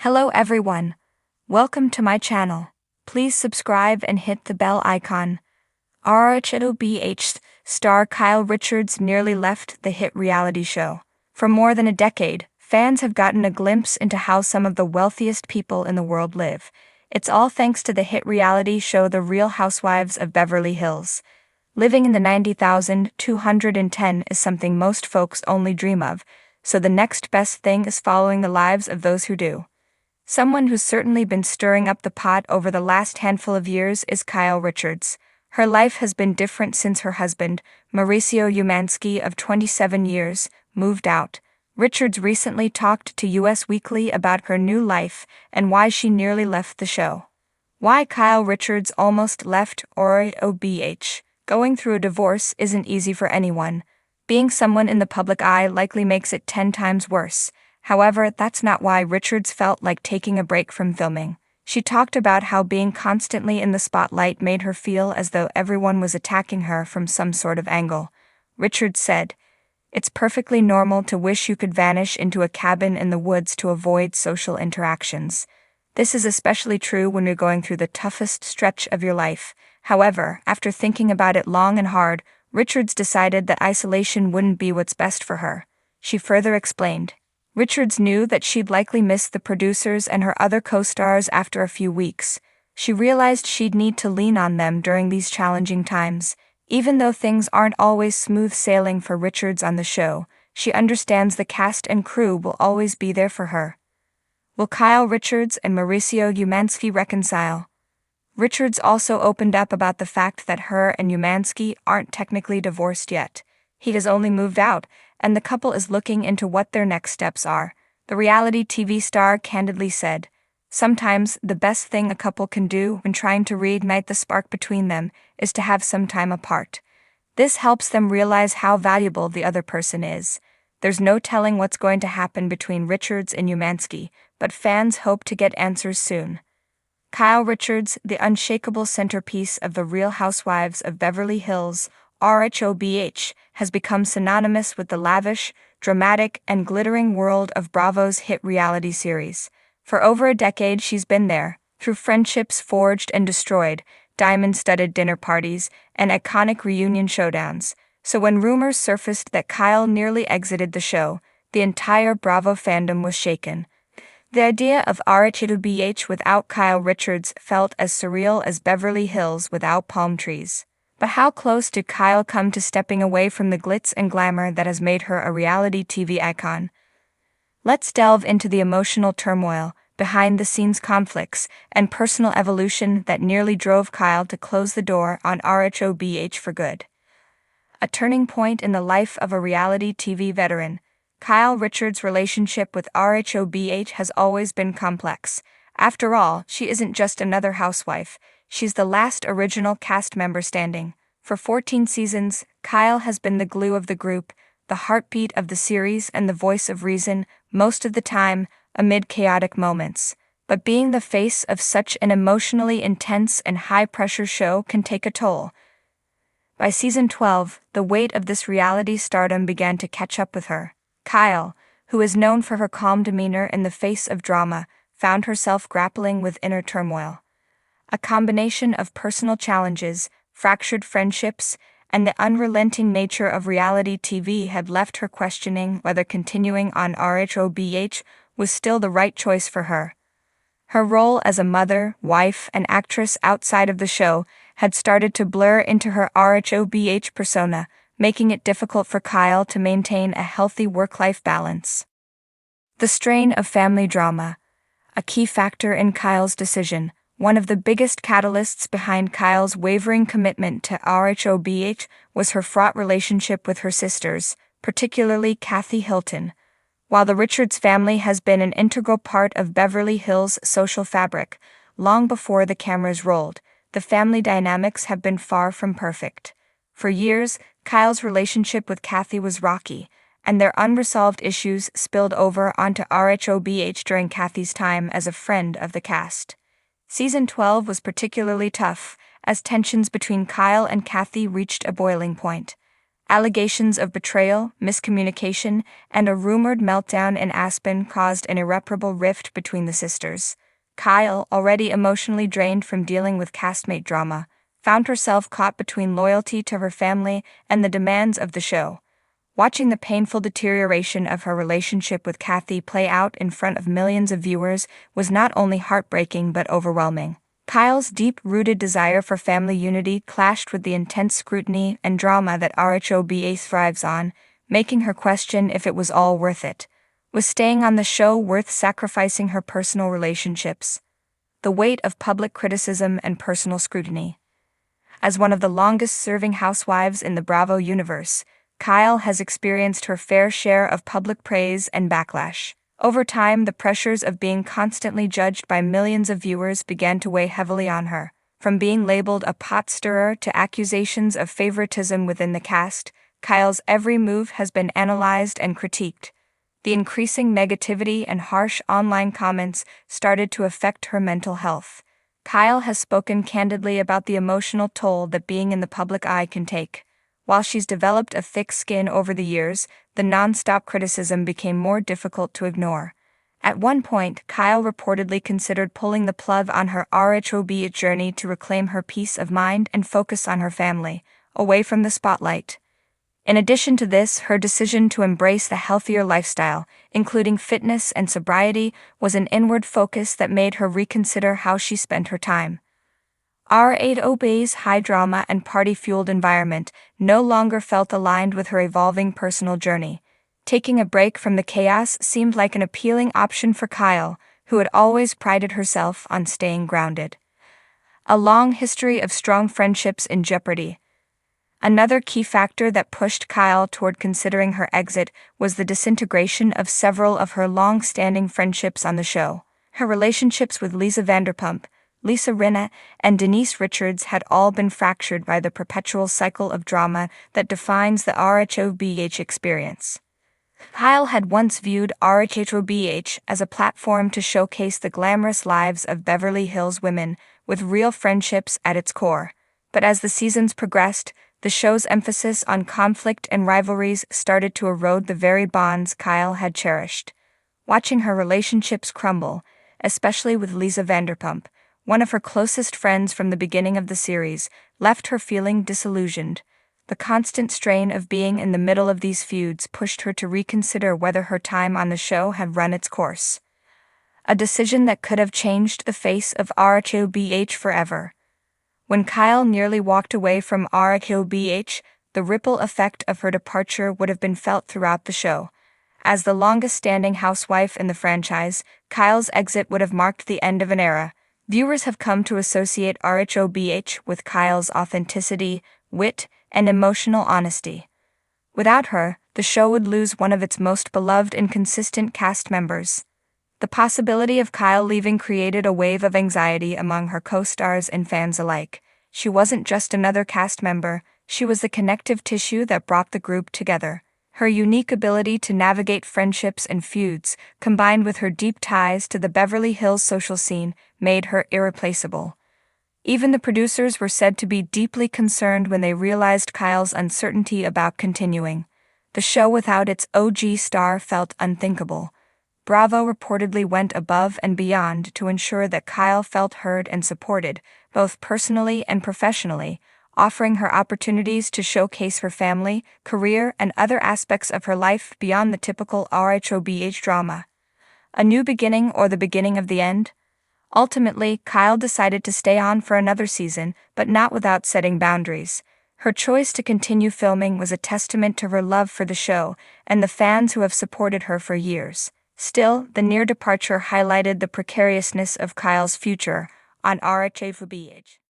Hello everyone. Welcome to my channel. Please subscribe and hit the bell icon. RHOBH star Kyle Richards nearly left the hit reality show. For more than a decade, fans have gotten a glimpse into how some of the wealthiest people in the world live. It's all thanks to the hit reality show The Real Housewives of Beverly Hills. Living in the 90,210 is something most folks only dream of, so the next best thing is following the lives of those who do. Someone who's certainly been stirring up the pot over the last handful of years is Kyle Richards. Her life has been different since her husband, Mauricio Umansky of 27 years, moved out. Richards recently talked to US Weekly about her new life and why she nearly left the show. Why Kyle Richards almost left RHOBH. Going through a divorce isn't easy for anyone. Being someone in the public eye likely makes it 10 times worse. However, that's not why Richards felt like taking a break from filming. She talked about how being constantly in the spotlight made her feel as though everyone was attacking her from some sort of angle. Richards said, "It's perfectly normal to wish you could vanish into a cabin in the woods to avoid social interactions. This is especially true when you're going through the toughest stretch of your life." However, after thinking about it long and hard, Richards decided that isolation wouldn't be what's best for her. She further explained, Richards knew that she'd likely miss the producers and her other co-stars after a few weeks. She realized she'd need to lean on them during these challenging times. Even though things aren't always smooth sailing for Richards on the show, she understands the cast and crew will always be there for her. Will Kyle Richards and Mauricio Umansky reconcile? Richards also opened up about the fact that her and Umansky aren't technically divorced yet. He has only moved out, and the couple is looking into what their next steps are. The reality TV star candidly said, "Sometimes the best thing a couple can do when trying to reignite the spark between them is to have some time apart. This helps them realize how valuable the other person is." There's no telling what's going to happen between Richards and Umansky, but fans hope to get answers soon. Kyle Richards, the unshakable centerpiece of The Real Housewives of Beverly Hills, RHOBH, has become synonymous with the lavish, dramatic, and glittering world of Bravo's hit reality series. For over a decade she's been there, through friendships forged and destroyed, diamond-studded dinner parties, and iconic reunion showdowns. So when rumors surfaced that Kyle nearly exited the show, the entire Bravo fandom was shaken. The idea of RHOBH without Kyle Richards felt as surreal as Beverly Hills without palm trees. But how close did Kyle come to stepping away from the glitz and glamour that has made her a reality TV icon? Let's delve into the emotional turmoil, behind-the-scenes conflicts, and personal evolution that nearly drove Kyle to close the door on RHOBH for good. A turning point in the life of a reality TV veteran. Kyle Richards' relationship with RHOBH has always been complex. After all, she isn't just another housewife, she's the last original cast member standing. For 14 seasons, Kyle has been the glue of the group, the heartbeat of the series and the voice of reason, most of the time, amid chaotic moments. But being the face of such an emotionally intense and high-pressure show can take a toll. By season 12, the weight of this reality stardom began to catch up with her. Kyle, who is known for her calm demeanor in the face of drama, found herself grappling with inner turmoil. A combination of personal challenges, fractured friendships, and the unrelenting nature of reality TV had left her questioning whether continuing on RHOBH was still the right choice for her. Her role as a mother, wife, and actress outside of the show had started to blur into her RHOBH persona, making it difficult for Kyle to maintain a healthy work-life balance. The strain of family drama, a key factor in Kyle's decision. One of the biggest catalysts behind Kyle's wavering commitment to RHOBH was her fraught relationship with her sisters, particularly Kathy Hilton. While the Richards family has been an integral part of Beverly Hills' social fabric, long before the cameras rolled, the family dynamics have been far from perfect. For years, Kyle's relationship with Kathy was rocky, and their unresolved issues spilled over onto RHOBH during Kathy's time as a friend of the cast. Season 12 was particularly tough, as tensions between Kyle and Kathy reached a boiling point. Allegations of betrayal, miscommunication, and a rumored meltdown in Aspen caused an irreparable rift between the sisters. Kyle, already emotionally drained from dealing with castmate drama, found herself caught between loyalty to her family and the demands of the show. Watching the painful deterioration of her relationship with Kathy play out in front of millions of viewers was not only heartbreaking but overwhelming. Kyle's deep-rooted desire for family unity clashed with the intense scrutiny and drama that RHOBA thrives on, making her question if it was all worth it. Was staying on the show worth sacrificing her personal relationships? The weight of public criticism and personal scrutiny. As one of the longest-serving housewives in the Bravo universe, Kyle has experienced her fair share of public praise and backlash. Over time, the pressures of being constantly judged by millions of viewers began to weigh heavily on her. From being labeled a pot stirrer to accusations of favoritism within the cast, Kyle's every move has been analyzed and critiqued. The increasing negativity and harsh online comments started to affect her mental health. Kyle has spoken candidly about the emotional toll that being in the public eye can take. While she's developed a thick skin over the years, the non-stop criticism became more difficult to ignore. At one point, Kyle reportedly considered pulling the plug on her RHOB journey to reclaim her peace of mind and focus on her family, away from the spotlight. In addition to this, her decision to embrace the healthier lifestyle, including fitness and sobriety, was an inward focus that made her reconsider how she spent her time. RHOB's high drama and party-fueled environment no longer felt aligned with her evolving personal journey. Taking a break from the chaos seemed like an appealing option for Kyle, who had always prided herself on staying grounded. A long history of strong friendships in jeopardy. Another key factor that pushed Kyle toward considering her exit was the disintegration of several of her long-standing friendships on the show. Her relationships with Lisa Vanderpump, Lisa Rinna, and Denise Richards had all been fractured by the perpetual cycle of drama that defines the RHOBH experience. Kyle had once viewed RHOBH as a platform to showcase the glamorous lives of Beverly Hills women, with real friendships at its core. But as the seasons progressed, the show's emphasis on conflict and rivalries started to erode the very bonds Kyle had cherished. Watching her relationships crumble, especially with Lisa Vanderpump, one of her closest friends from the beginning of the series, left her feeling disillusioned. The constant strain of being in the middle of these feuds pushed her to reconsider whether her time on the show had run its course. A decision that could have changed the face of RHOBH forever. When Kyle nearly walked away from RHOBH, the ripple effect of her departure would have been felt throughout the show. As the longest-standing housewife in the franchise, Kyle's exit would have marked the end of an era. Viewers have come to associate RHOBH with Kyle's authenticity, wit, and emotional honesty. Without her, the show would lose one of its most beloved and consistent cast members. The possibility of Kyle leaving created a wave of anxiety among her co-stars and fans alike. She wasn't just another cast member, she was the connective tissue that brought the group together. Her unique ability to navigate friendships and feuds, combined with her deep ties to the Beverly Hills social scene, made her irreplaceable. Even the producers were said to be deeply concerned when they realized Kyle's uncertainty about continuing. The show without its OG star felt unthinkable. Bravo reportedly went above and beyond to ensure that Kyle felt heard and supported, both personally and professionally, offering her opportunities to showcase her family, career, and other aspects of her life beyond the typical RHOBH drama. A new beginning or the beginning of the end? Ultimately, Kyle decided to stay on for another season, but not without setting boundaries. Her choice to continue filming was a testament to her love for the show and the fans who have supported her for years. Still, the near departure highlighted the precariousness of Kyle's future on RHOBH.